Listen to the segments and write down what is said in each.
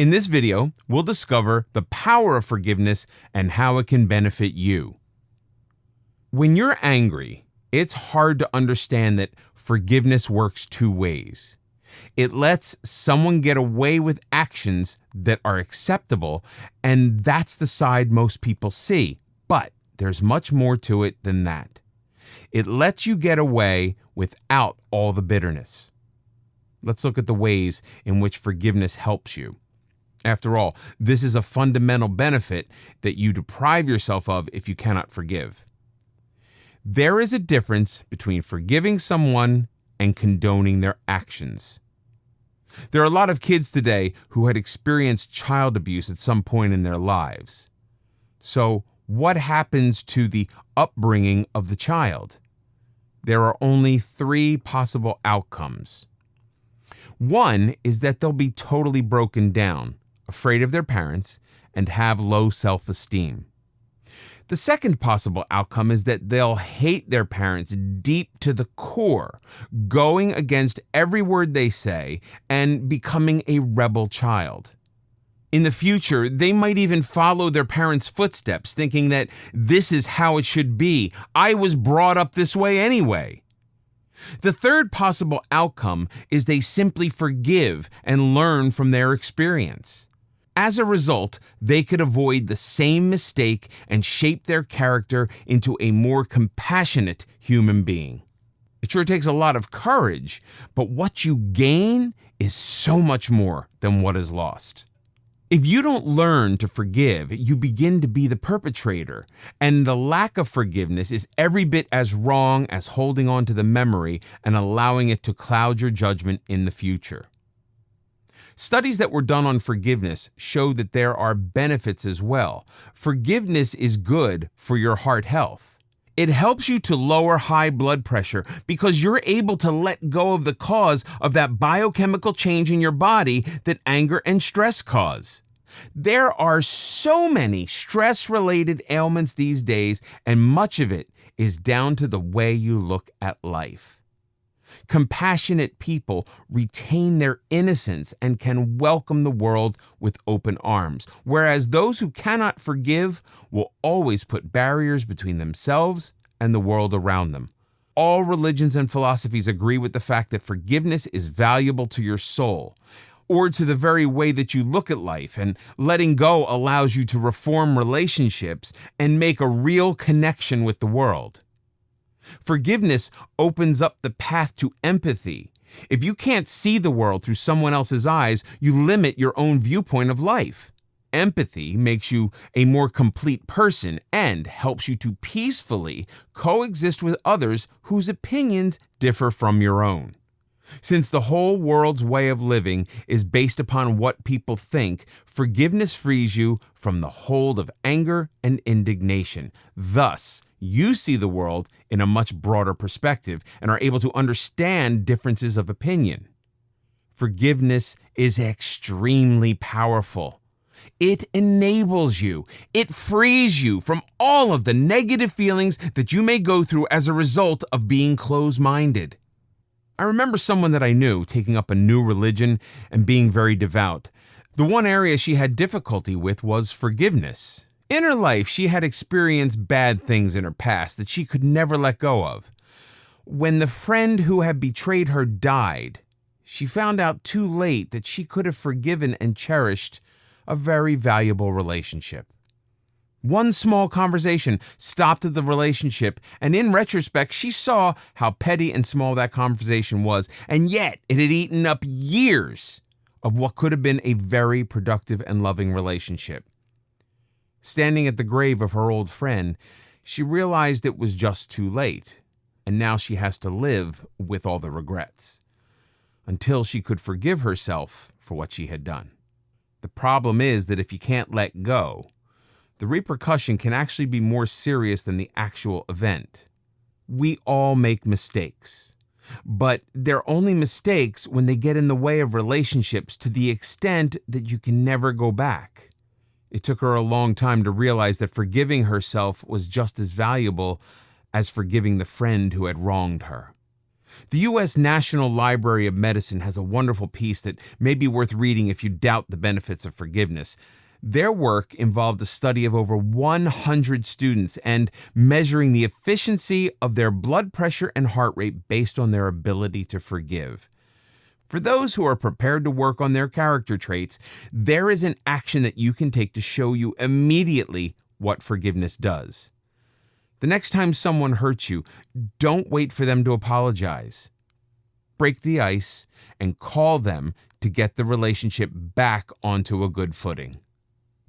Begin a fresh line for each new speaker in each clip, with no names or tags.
In this video, we'll discover the power of forgiveness and how it can benefit you. When you're angry, it's hard to understand that forgiveness works two ways. It lets someone get away with actions that are acceptable, and that's the side most people see. But there's much more to it than that. It lets you get away without all the bitterness. Let's look at the ways in which forgiveness helps you. After all, this is a fundamental benefit that you deprive yourself of if you cannot forgive. There is a difference between forgiving someone and condoning their actions. There are a lot of kids today who had experienced child abuse at some point in their lives. So, what happens to the upbringing of the child? There are only three possible outcomes. One is that they'll be totally broken down, afraid of their parents, and have low self-esteem. The second possible outcome is that they'll hate their parents deep to the core, going against every word they say and becoming a rebel child. In the future, they might even follow their parents' footsteps, thinking that this is how it should be. I was brought up this way anyway. The third possible outcome is they simply forgive and learn from their experience. As a result, they could avoid the same mistake and shape their character into a more compassionate human being. It sure takes a lot of courage, but what you gain is so much more than what is lost. If you don't learn to forgive, you begin to be the perpetrator, and the lack of forgiveness is every bit as wrong as holding on to the memory and allowing it to cloud your judgment in the future. Studies that were done on forgiveness show that there are benefits as well. Forgiveness is good for your heart health. It helps you to lower high blood pressure because you're able to let go of the cause of that biochemical change in your body that anger and stress cause. There are so many stress-related ailments these days, and much of it is down to the way you look at life. Compassionate people retain their innocence and can welcome the world with open arms, whereas those who cannot forgive will always put barriers between themselves and the world around them. All religions and philosophies agree with the fact that forgiveness is valuable to your soul, or to the very way that you look at life, and letting go allows you to reform relationships and make a real connection with the world. Forgiveness opens up the path to empathy. If you can't see the world through someone else's eyes, you limit your own viewpoint of life. Empathy makes you a more complete person and helps you to peacefully coexist with others whose opinions differ from your own. Since the whole world's way of living is based upon what people think, forgiveness frees you from the hold of anger and indignation. Thus, you see the world in a much broader perspective and are able to understand differences of opinion. Forgiveness is extremely powerful. It enables you. It frees you from all of the negative feelings that you may go through as a result of being closed-minded. I remember someone that I knew taking up a new religion and being very devout. The one area she had difficulty with was forgiveness. In her life, she had experienced bad things in her past that she could never let go of. When the friend who had betrayed her died, she found out too late that she could have forgiven and cherished a very valuable relationship. One small conversation stopped the relationship, and in retrospect, she saw how petty and small that conversation was, and yet it had eaten up years of what could have been a very productive and loving relationship. Standing at the grave of her old friend, she realized it was just too late, and now she has to live with all the regrets, until she could forgive herself for what she had done. The problem is that if you can't let go, the repercussion can actually be more serious than the actual event. We all make mistakes, but they're only mistakes when they get in the way of relationships to the extent that you can never go back. It took her a long time to realize that forgiving herself was just as valuable as forgiving the friend who had wronged her. The U.S. National Library of Medicine has a wonderful piece that may be worth reading if you doubt the benefits of forgiveness. Their work involved a study of over 100 students and measuring the efficiency of their blood pressure and heart rate based on their ability to forgive. For those who are prepared to work on their character traits, there is an action that you can take to show you immediately what forgiveness does. The next time someone hurts you, don't wait for them to apologize. Break the ice and call them to get the relationship back onto a good footing.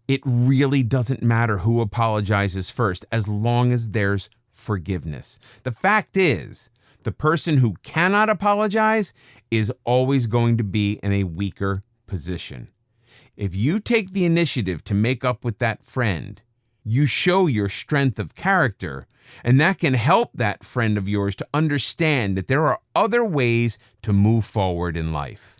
It really doesn't matter who apologizes first as long as there's forgiveness. The fact is, the person who cannot apologize is always going to be in a weaker position. If you take the initiative to make up with that friend, you show your strength of character, and that can help that friend of yours to understand that there are other ways to move forward in life.